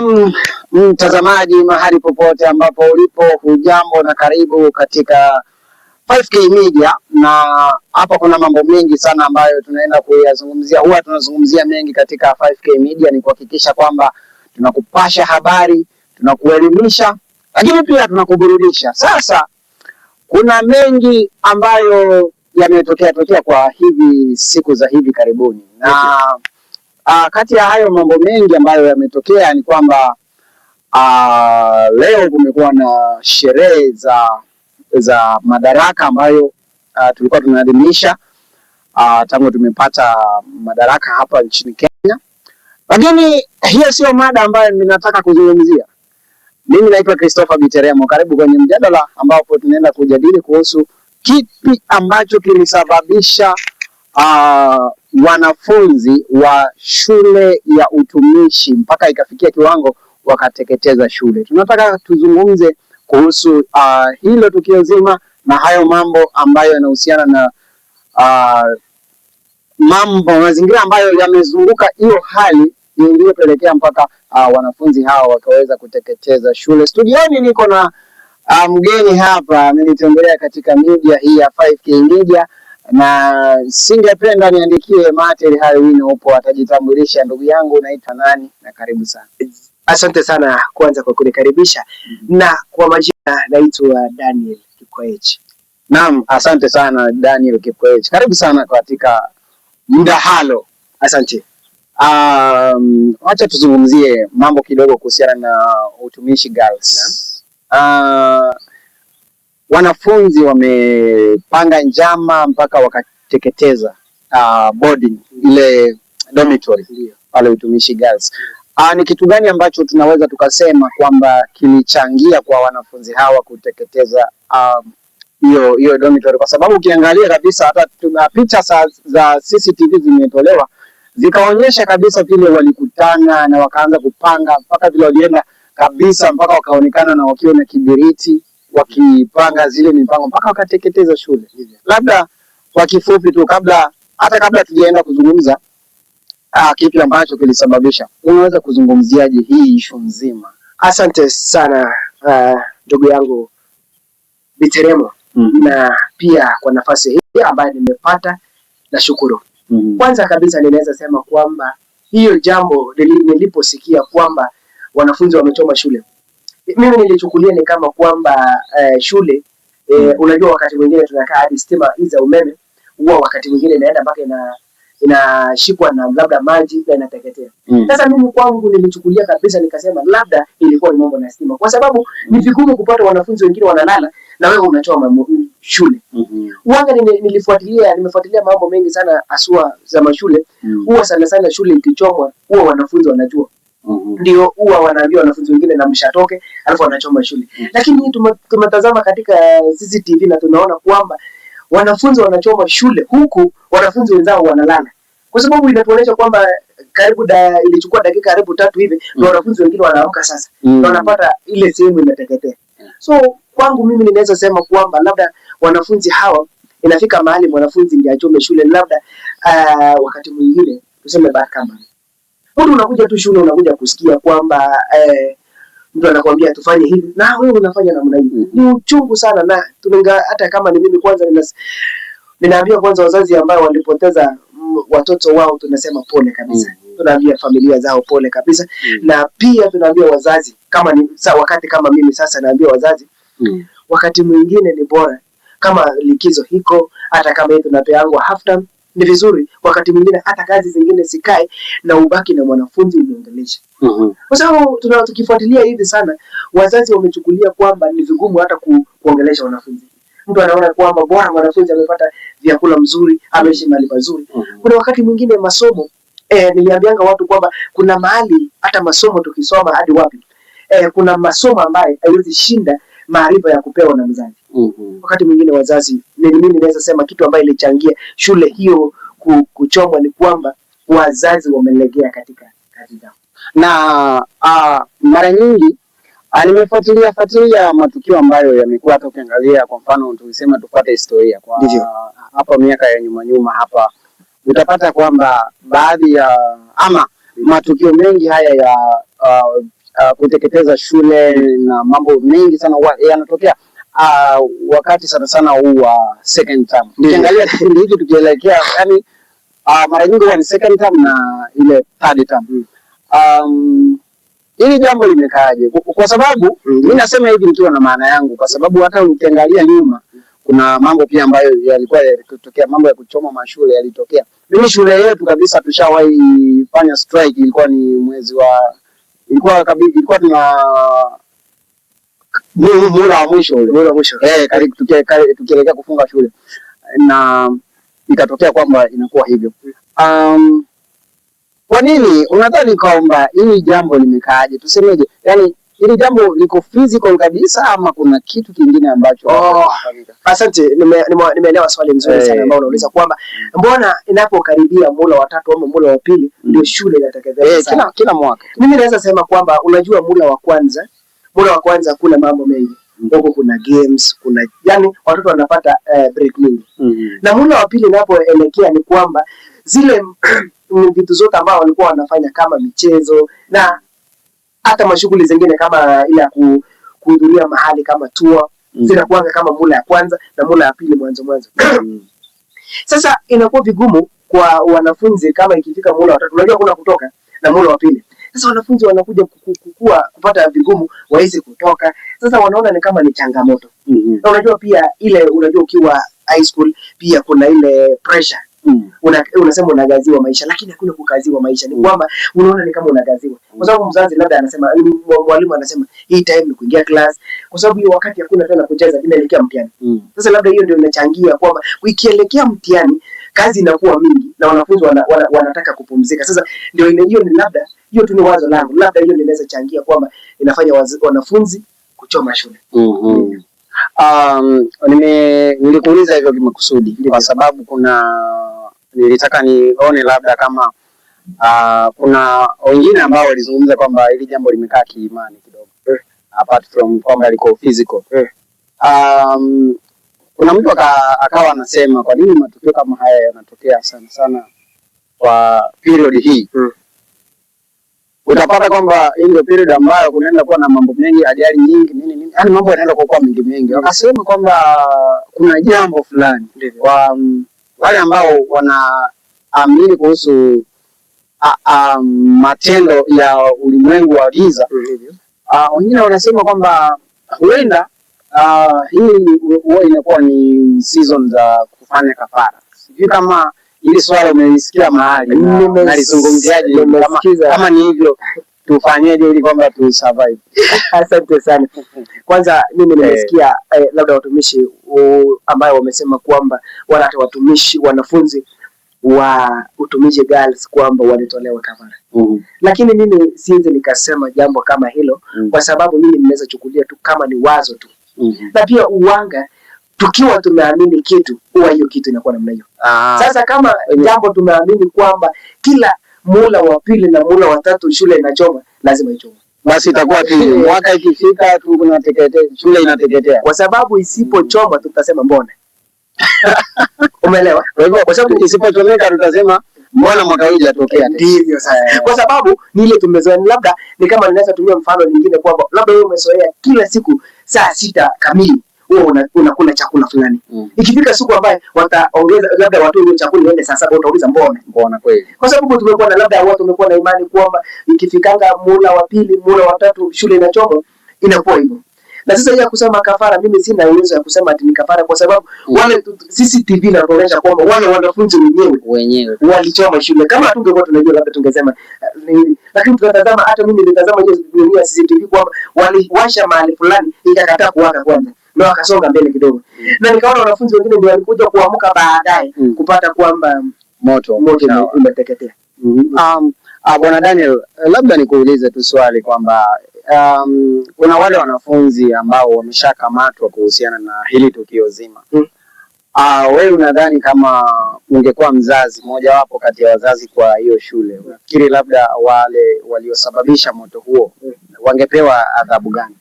Naam, mtazamaji mahali popote ambapo ulipo, hujambo na karibu katika 5K Media. Na hapa kuna mambo mengi sana ambayo tunaenda kuyazungumzia. Huwa tunazungumzia mengi katika 5K Media, ni kuhakikisha kwamba tunakupasha habari, tunakuelimisha, lakini pia tunakuburudisha. Sasa kuna mengi ambayo yametokea kwa hivi siku za hivi karibuni, na kati ya hayo mambo mengi ambayo yametokea ni kwamba leo kumekuwa na sherehe za madaraka ambayo tulikuwa tunaadhimisha tangu tumepata madaraka hapa nchini Kenya. Lakini hiyo sio mada ambayo ninataka kuzungumzia. Mimi naitwa Christopher Biteremo. Karibu kwenye mjadala ambapo tunaenda kujadili kuhusu kipi ambacho kilisababisha wanafunzi wa shule ya utumishi mpaka ikafikia kiwango wakateketeza shule. Tunataka tuzungumze kuhusu hilo tukio zima na hayo mambo ambayo yanahusiana na mazingira ambayo yamezunguka hiyo hali iliyopelekea mpaka wanafunzi hao wakaweza kuteketeza shule. Studioni niko na mgeni hapa, amenitembelea katika media hii ya 5K Media, na singependa niandikie Materi Halloween. Upo, atajitambulisha. Ndugu yangu, unaitwa nani na karibu sana? Asante sana kwanza kwa kunikaribisha. Na kwa majina naitwa Daniel Kipkoech. Naam, asante sana Daniel Kipkoech. Karibu sana katika mdahalo. Asante. Acha tuzungumzie mambo kidogo kuhusiana na utumishi girls. Wanafunzi wamepanga njama mpaka wakateketeza boarding, ile dormitory pale utumishi girls. Ni kitu gani ambacho tunaweza tukasema kwamba kilichangia kwa wanafunzi hawa kuteketeza hiyo dormitory? Kwa sababu ukiangalia kabisa hata picha za CCTV zimetolewa zikaonyesha kabisa vile walikutana na wakaanza kupanga, mpaka vile walienda kabisa mpaka wakaonekana na wakiwa na kibiriti wakipanga zile mipango mpaka wakateketeza shule. Labda kwa kifupi tu, kabla tujaenda kuzungumza kipi ambacho kilisababisha, unaweza kuzungumziaje hii issue nzima? Asante sana ndugu yangu Biteremo. Na pia kwa nafasi hii ambayo nimepata, nashukuru. Kwanza kabisa ninaweza sema kwamba hiyo jambo niliposikia kwamba wanafunzi wamechoma shule, mimi nilichukulia ni kama kwamba shule unajua wakati mwingine tunakaa hadi stima hizi za umeme huwa wakati mwingine inaenda mpaka inashikwa na labda maji na inateketea. Sasa mimi kwangu nilichukulia kabisa nikasema labda ilikuwa ni mambo na stima, kwa sababu ni vigumu kupata wanafunzi wengine wanalala na wewe unachoma shule. Uanga nimefuatilia mambo mengi sana asua za mashule. Huwa sana shule ikichomwa huwa wanafunzi wanajua. Ndio huwa wanaambia wanafunzi wengine na mshatoke alafu wanachoma shule. Lakini tumetazama katika CCTV na tunaona kwamba wanafunzi wanachoma shule huku wanafunzi wenzao wanalala. Kwa sababu inatuonyesha kwamba ilichukua dakika karibu 3 hivi na wanafunzi wengine wanaamka sasa. Na wanapata ile sehemu imeteketea. So kwangu mimi ninaweza sema kwamba labda wanafunzi hawa inafika mahali mwanafunzi ndiye achome shule, labda wakati mwingine tuseme kama mtu unakuja tu shule unakuja kusikia kwamba mtu anakuambia tufanye hivi na wewe unafanya namna hiyo. Ni uchungu sana, na hata kama ni mimi kwanza ninaambia kwanza wazazi ambao walipoteza watoto wao, tunasema pole kabisa. Tunaambia familia zao pole kabisa. Na pia tunaambia wazazi kama ni wakati kama mimi sasa naambia wazazi wakati mwingine ni bora kama likizo hiko, hata kama hii tunapeangwa half term, ni vizuri wakati mwingine hata kazi zingine sikae na ubaki na mwanafunzi unaongelesha. Kwa sababu tukifuatilia hivi sana, wazazi wamechukulia kwamba ni vigumu hata kuongelesha wanafunzi. Mtu anaona kwamba bora mwanafunzi amepata vyakula mzuri, ameishi mahali pazuri. Kuna wakati mwingine masomo, niliambianga watu kwamba kuna mahali hata masomo tukisoma hadi wapi, kuna masomo ambayo haiwezi shinda maarifa ya kupewa na mzazi. Wakati mwingine wazazi, mimi ninaweza sema kitu ambayo ilichangia shule hiyo kuchomwa ni kwamba wazazi wamelegea katika kazi zao. Na mara nyingi nimefuatilia matukio ambayo yamekuwa, hata ukiangalia kwa mfano tulisema tupate historia kwa hapa miaka ya nyuma hapa, utapata kwamba baadhi ya matukio mengi haya ya kuteketeza shule na mambo mengi sana yanatokea wakati sana huu wa second term. Ukiangalia kipindi hiki tukielekea, yani mara nyingi huwa ni second term na ile third term. Hili jambo limekaaje? Kwa sababu mimi nasema hivi nikiwa na maana yangu, kwa sababu hata ukiangalia nyuma kuna mambo pia ambayo yalikuwa yakitokea, mambo ya kuchoma mashule yalitokea. Mimi shule yetu kabisa tushawahi fanya strike, ilikuwa ni mwezi wa ilikuwa tuna muda wa mwisho karibu tukielekea kufunga shule, na ikatokea kwamba inakuwa hivyo. Kwa nini unadhani kwamba hili jambo limekaaje? Tusemeje? Yaani hili jambo liko physical kabisa ama kuna kitu kingine ambacho Asante, nimeelewa swali nzuri sana ambao unauliza kwamba mbona inapokaribia mula wa tatu ama mula wa pili ndio shule inatekelezwa kila mwaka. Mimi naweza sema kwamba unajua mula wa kwanza kuna mambo mengi. Huko kuna games, kuna yani watoto wanapata break nyingi. Na mula wa pili inapoelekea ni kwamba zile vitu zote ambao walikuwa wanafanya kama michezo na hata mashughuli zingine kama ile ya kuhudhuria mahali kama tour zinakuwa kama mula ya kwanza na mula ya pili mwanzo. Sasa inakuwa vigumu kwa wanafunzi kama ikifika mula wa tatu, unajua kuna kutoka na mula wa pili. Sasa wanafunzi wanakuja kupata vigumu waweze kutoka. Sasa wanaona ni kama ni changamoto. Na unajua pia ile ukiwa high school pia kuna ile pressure. Unasema unagaziwa maisha, lakini hakuna kukaziwa maisha. Ni kwamba unaona ni kama unagaziwa. Kwa sababu mzazi labda anasema, mwalimu anasema hii time ni kuingia class, kwa sababu hiyo wakati hakuna tena kucheza bila elekea mtihani. Sasa labda hiyo ndio inachangia kwamba ukielekea mtihani kazi inakuwa mingi na wanafunzi wanataka kupumzika. Sasa ndio hiyo ni labda hiyo tu ni wazo langu. Labda hiyo inaweza changia kwamba inafanya wanafunzi kuchoma shule. Nilikuuliza hivyo kimakusudi kwa sababu nilitaka nione labda kama kuna wengine ambao walizungumza kwamba hili jambo limekaa kiimani kidogo, apart from kwamba liko physical. Kuna mtu akawa anasema kwa nini matukio kama haya yanatokea sana kwa period hii. Utapata kwamba hii ndio period ambayo kunaenda kuwa na mambo mengi, ajali nyingi, nini, yani mambo yanaenda kuwa mengi. Wakasema kwamba kuna jambo fulani kwa wale ambao wanaamini kuhusu matendo ya ulimwengu wa giza. Wengine wanasema kwamba huenda hii huwa inakuwa ni season za kufanya kafara. Sijui kama ili swala umelisikia mahali na lizungumziaje, kama ni hivyo tufanyeje ili kwamba tu survive. Asante sana. Kwanza mimi nimesikia labda watumishi ambao wamesema kwamba hata watumishi wanafunzi wa utumishi girls kwamba walitolewa kafara. Lakini mimi siwezi nikasema jambo kama hilo kwa sababu mimi ninaweza chukulia tu kama ni wazo tu. Na pia uwanga tukiwa tumeamini kitu huwa hiyo kitu inakuwa namna hiyo. Sasa kama jambo tumeamini kwamba kila mula wa pili na mula wa tatu shule inachoma, lazima ichome. Basi itakuwa tu mwaka ikifika tu kuna shule inateketea. Kwa sababu isipochoma tutasema mbona. Umeelewa? Kwa sababu isipochomeka tutasema mbona mwaka huu hujatokea. Ndivyo sasa. Kwa sababu ni ile tumezoea, labda ni kama ninaweza tumia mfano mwingine kwamba labda wewe umezoea kila siku saa 6 kamili wewe unakula chakula fulani. Ikifika siku ambayo wataongeza labda watu hiyo chakula iende saa 7, utauliza mbona kweli? Kwa sababu tumekuwa na labda watu wamekuwa na imani kwamba ikifikanga mula wa pili, mula wa tatu shule inachoma, inakuwa hivyo. Na sasa ya kusema kafara, mimi sina uwezo ya kusema ati ni kafara kwa sababu wale CCTV inaonyesha kwamba wale wanafunzi wenyewe walichoma shule. Kama tungekuwa tunajua labda tungesema lakini tunatazama, hata mimi nilitazama hiyo dunia CCTV kwamba waliwasha mahali fulani ikakataa kuwaka kwanza na wakasonga mbele kidogo. Na nikaona wanafunzi wengine ndio walikuja kuamka baadaye kupata kwamba moto umeteketea. Bwana Daniel, labda nikuulize tu swali kwamba kuna wale wanafunzi ambao wameshakamatwa kuhusiana na hili tukio zima. Wewe unadhani kama ungekuwa mzazi mmoja wapo kati ya wazazi kwa hiyo shule, unafikiri labda wale waliosababisha moto huo wangepewa adhabu gani?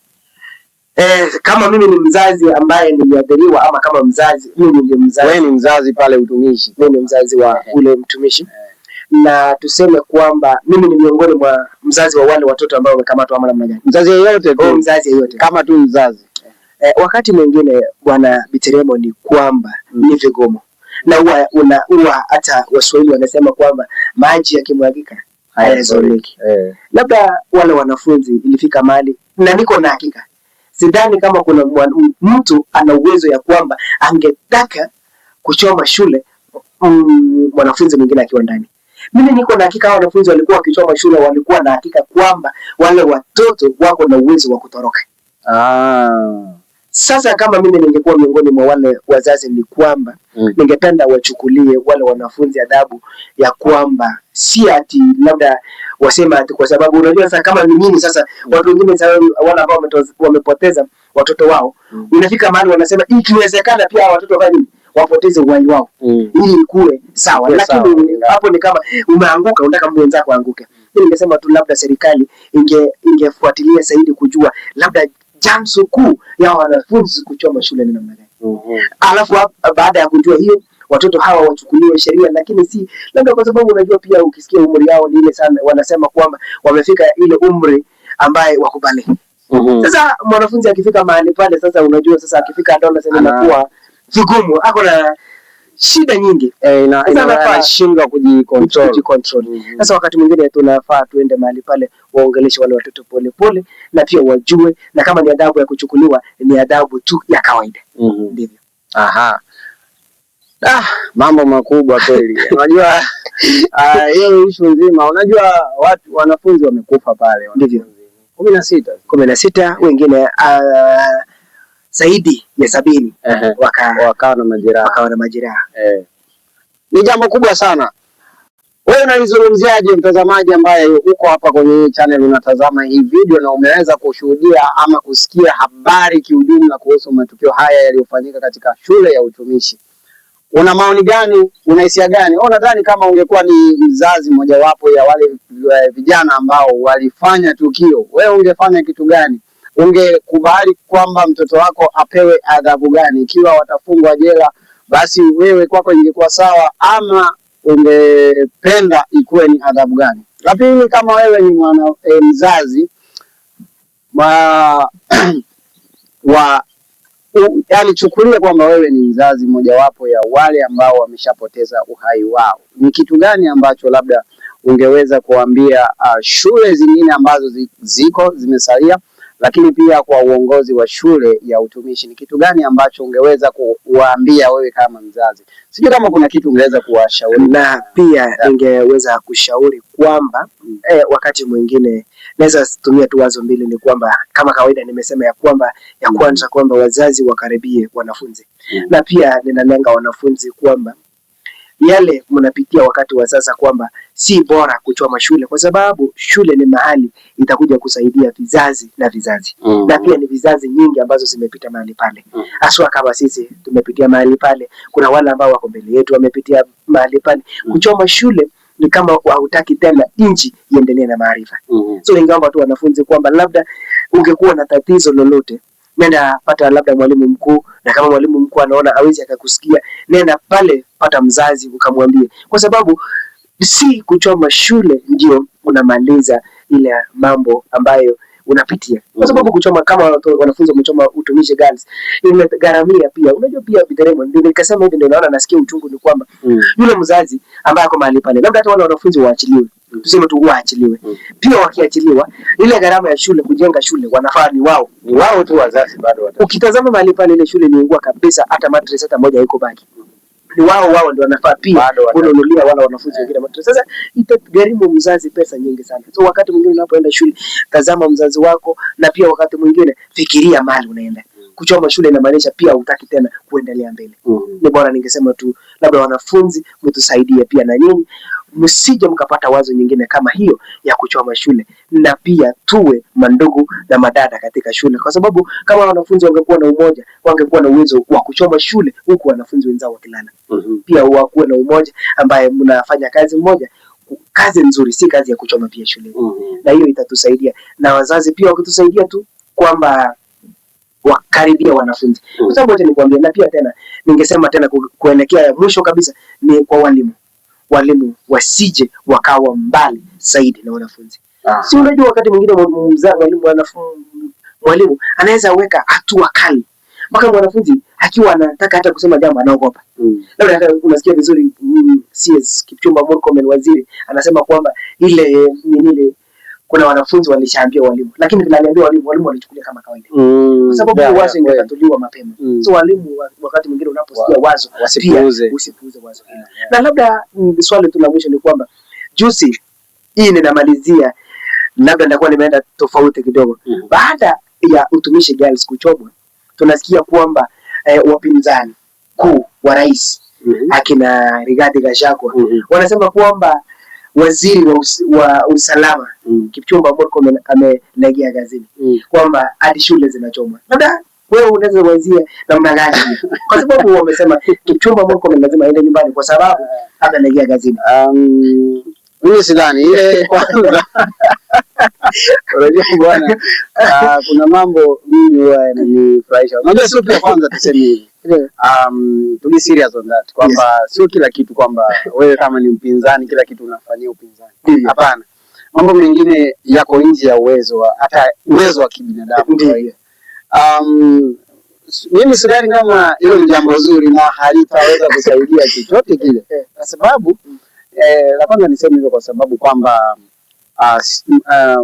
Kama mimi ni mzazi ambaye niliadhiriwa, ama kama mzazi mimi ni mzazi. Wewe ni mzazi pale utumishi. Mimi ni mzazi wa ule mtumishi. na tuseme kwamba mimi ni miongoni mwa mzazi wa wale watoto ambao wamekamatwa ama namna gani? Mzazi yeyote tu. Mzazi yeyote. Kama tu mzazi. Wakati mwingine Bwana Biteremo ni kwamba ni vigumu. Na huwa hata Waswahili wanasema kwamba maji yakimwagika hayazoleki. Labda wale wanafunzi ilifika mahali, na niko na hakika sidhani kama kuna mtu ana uwezo ya kwamba angetaka kuchoma shule mwanafunzi mwingine akiwa ndani. Mimi niko na hakika wanafunzi walikuwa wakichoma shule, walikuwa na hakika kwamba wale watoto wako na uwezo wa kutoroka. Sasa kama mimi ningekuwa miongoni mwa wale wazazi, ni kwamba ningependa wachukulie wale wanafunzi adhabu ya kwamba si ati labda wasema ati kwa sababu unajua sasa kama ni nini sasa watu wengine sasa wale ambao wamepoteza watoto wao unafika mahali wanasema ikiwezekana pia watoto wao wapoteze uhai wao ili kuwe sawa. Lakini hapo ni kama umeanguka unataka mwenzako aanguke. Mimi ningesema tu labda serikali ingefuatilia zaidi kujua labda chanzo kuu ya wanafunzi kuchoma shule ni namna gani. Alafu baada ya kujua hiyo watoto hawa wachukuliwe sheria, lakini si labda kwa sababu unajua pia ukisikia umri yao ni ile sana, wanasema kwamba wamefika ile umri ambaye wakubali. Sasa mwanafunzi akifika mahali pale sasa unajua sasa akifika adolescent inakuwa vigumu, ako na shida nyingi inashindwa kujicontrol. Sasa wakati mwingine tunafaa tuende mahali pale waongeleshe wale watoto pole pole, na pia wajue, na kama ni adhabu ya kuchukuliwa ni adhabu tu ya kawaida. Ndivyo. Mambo makubwa kweli. Unajua hiyo issue nzima, unajua wanafunzi wamekufa pale. Ndivyo. 16 wengine zaidi ya 70 wakawa na majeraha. Ni jambo kubwa sana. Wewe unalizungumziaje mtazamaji ambaye uko hapa kwenye channel unatazama hii video na umeweza kushuhudia ama kusikia habari kiujumla kuhusu matukio haya yaliyofanyika katika shule ya utumishi? Una maoni gani? Una hisia gani? Nadhani kama ungekuwa ni mzazi mojawapo ya wale vijana ambao walifanya tukio, wewe ungefanya kitu gani? Ungekubali kwamba mtoto wako apewe adhabu gani? Ikiwa watafungwa jela, basi wewe kwako ingekuwa sawa, ama ungependa ikuwe ni adhabu gani? La pili, kama wewe ni mzazi yani chukulia kwamba wewe ni mzazi mojawapo ya wale ambao wameshapoteza uhai wao, ni kitu gani ambacho labda ungeweza kuambia shule zingine ambazo zimesalia, lakini pia kwa uongozi wa shule ya utumishi, ni kitu gani ambacho ungeweza kuwaambia wewe kama mzazi? Sijui kama kuna kitu ungeweza kuwashauri. Na pia ningeweza kushauri kwamba wakati mwingine naweza tumia tu wazo mbili, ni kwamba kama kawaida nimesema ya kwamba ya kwanza kwamba wazazi wakaribie wanafunzi, na pia ninalenga wanafunzi kwamba yale mnapitia wakati wa sasa kwamba si bora kuchoma shule, kwa sababu shule ni mahali itakuja kusaidia vizazi na vizazi. Na pia ni vizazi nyingi ambazo zimepita mahali pale. Aswa kama sisi tumepitia mahali pale, kuna wale ambao wako mbele yetu wamepitia mahali pale. Kuchoma shule ni kama hautaki tena nchi iendelee na maarifa. So ningeomba tu wanafunzi kwamba labda ungekuwa na tatizo lolote, nenda pata labda mwalimu mkuu, na kama mwalimu mkuu anaona hawezi akakusikia, nenda pale pata mzazi ukamwambie, kwa sababu si kuchoma shule ndio unamaliza ile mambo ambayo unapitia. Kwa sababu kuchoma, kama wanafunzi wamechoma utumishi girls, imegharamia pia. Unajua pia Biteremo, ndio nikasema hivi, ndio naona nasikia uchungu, ni kwamba yule mzazi ambaye ako mahali pale, labda hata wale wanafunzi waachiliwe, tuseme tu waachiliwe. Pia wakiachiliwa, ile gharama ya shule, kujenga shule, wanafaa ni wao tu wazazi bado. Ukitazama mahali pale ile shule niungua kabisa, hata mattress hata moja haiko baki. Ni wao ndio wanafaa pia kununulia wala wanafunzi wengine mattress. Sasa itagharimu mzazi pesa nyingi sana. So wakati mwingine unapoenda shule, tazama mzazi wako, na pia wakati mwingine fikiria mahali unaenda. Kuchoma shule inamaanisha pia hutaki tena kuendelea mbele. Ni bora ningesema tu labda wanafunzi mtusaidie pia na nyinyi, msije mkapata wazo nyingine kama hiyo ya kuchoma shule, na pia tuwe mandugu na madada katika shule, kwa sababu kama wanafunzi wangekuwa na umoja, wangekuwa na uwezo wa kuchoma shule huku wanafunzi wenzao wakilala. Pia wakuwe na umoja ambaye mnafanya kazi moja, kazi nzuri, si kazi ya kuchoma pia shule. Na hiyo itatusaidia, na wazazi pia wakitusaidia tu kwamba wakaribia wanafunzi. Kwa sababu wote nikwambia, na pia tena ningesema tena kuelekea mwisho kabisa, ni kwa walimu. walimu wasije wakawa mbali zaidi na wanafunzi. Si unajua wakati mwingine mwalimu anaweza weka hatua kali mpaka mwanafunzi akiwa anataka hata kusema jambo anaogopa. Labda hata unasikia vizuri CS Kipchumba Murkomen waziri anasema kwamba ile kuna wanafunzi walishaambia walimu, lakini tunaliambia walimu walichukulia kama kawaida. Kwa sababu wazo ingetatuliwa mapema. So walimu wakati mwingine unaposikia wazo usipuuze wazo hilo. Na labda swali tu la mwisho ni kwamba juzi hii ninamalizia, labda nitakuwa nimeenda tofauti kidogo. Baada ya Utumishi Girls kuchomwa, tunasikia kwamba wapinzani kuu wa rais akina Rigathi Gachagua wanasema kwamba waziri wa usalama Kipchumba Murkomen amelegea gazini kwamba hadi shule zinachomwa. Labda wewe unaweza kuanzia namna gani? Kwa sababu wamesema Kipchumba Murkomen lazima aende nyumbani kwa sababu amelegea gazini. Mimi sidhani ile kwanza. Unajua bwana, kuna mambo mimi huwa yananifurahisha. Unajua sio kwa kwanza tuseme hivi. To be serious on that. Kwamba sio kila kitu kwamba wewe kama ni mpinzani kila kitu unafanyia upinzani. Hapana. Mambo mengine yako nje ya hata uwezo wa kibinadamu. Mimi sidhani kama hilo ni jambo zuri na halitaweza kusaidia chochote kile. Kwa sababu la kwanza niseme hivyo kwa sababu kwamba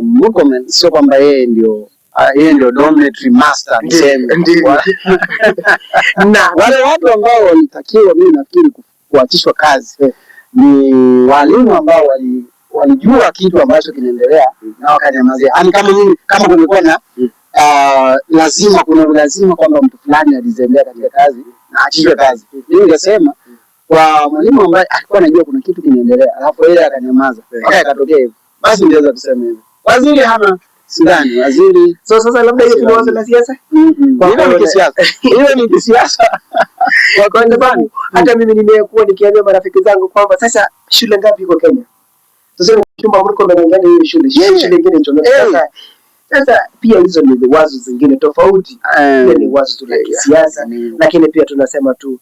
Murkomen sio kwamba yeye ndio dominatory master niseme. Na wale watu ambao walitakiwa mimi nafikiri kuachishwa kazi ni walimu ambao walijua kitu ambacho kinaendelea na wakanyamazia. Yaani kama kumekuwa na lazima kwamba mtu fulani alizembea katika kazi na aachishwe kazi. Mimi ningesema kwa mwalimu ambaye alikuwa anajua kuna kitu kinaendelea alafu yeye akanyamaza mpaka ikatokea hivyo, basi ndio kusema hivyo. Waziri hana sidhani waziri. So sasa labda hiyo tunaanza na siasa. Hiyo ni kisiasa. Kwa sababu hata mimi nimekuwa nikiambia marafiki zangu kwamba sasa shule ngapi iko Kenya? Tuseme Kipchumba Murkomen anaangalia hiyo shule nyingine hicho. Sasa pia hizo ni wazo zingine tofauti. Ni wazo tu la kisiasa, lakini pia tunasema tu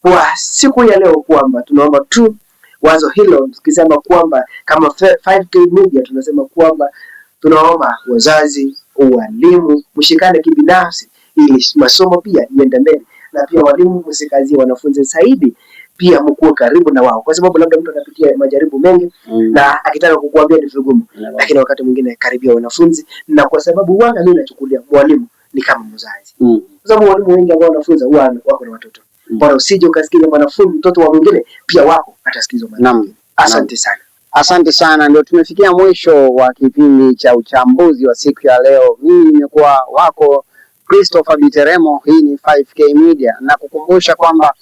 kwa siku ya leo kwamba tunaomba tu wazo hilo, tukisema kwamba kama 5K Media tunasema kwamba tunaomba wazazi, walimu mshikane kibinafsi ili masomo pia iende mbele, na pia walimu msikazie wanafunzi zaidi, pia mkuwe karibu na wao, kwa sababu labda mtu anapitia majaribu mengi na akitaka kukuambia ni vigumu, lakini wakati mwingine karibia wanafunzi, na kwa sababu mimi nachukulia mwalimu ni kama mzazi, kwa sababu walimu wengi ambao wanafunza wako na watoto. Bora usije ukasikiza mwanafunzi mtoto wa mwingine pia wako atasikizwa mwanafunzi. Asante sana. Asante sana, ndio tumefikia mwisho wa kipindi cha uchambuzi wa siku ya leo. Mimi nimekuwa wako Christopher Biteremo, hii ni 5K Media, na kukumbusha kwamba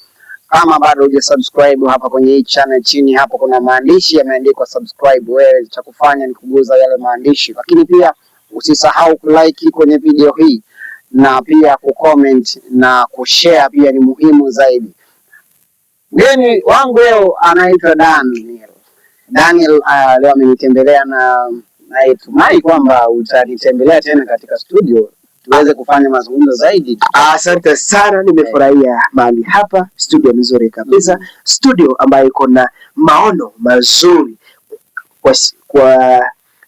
kama bado hujasubscribe hapa kwenye hii channel, chini hapo kuna maandishi yameandikwa subscribe. Wewe cha kufanya ni kuguza yale maandishi, lakini pia usisahau kulike kwenye video hii na pia kucomment na kushare pia ni muhimu zaidi. Mgeni wangu leo anaitwa Daniel leo amenitembelea na natumai kwamba utanitembelea tena katika studio tuweze kufanya mazungumzo zaidi. Asante sana, nimefurahia mahali hapa. Studio nzuri kabisa, studio ambayo iko na maono mazuri kwa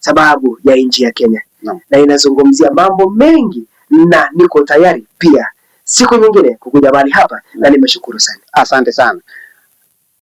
sababu ya nchi ya Kenya na inazungumzia mambo mengi, na niko tayari pia siku nyingine kukuja mahali hapa na nimeshukuru sana. Asante sana.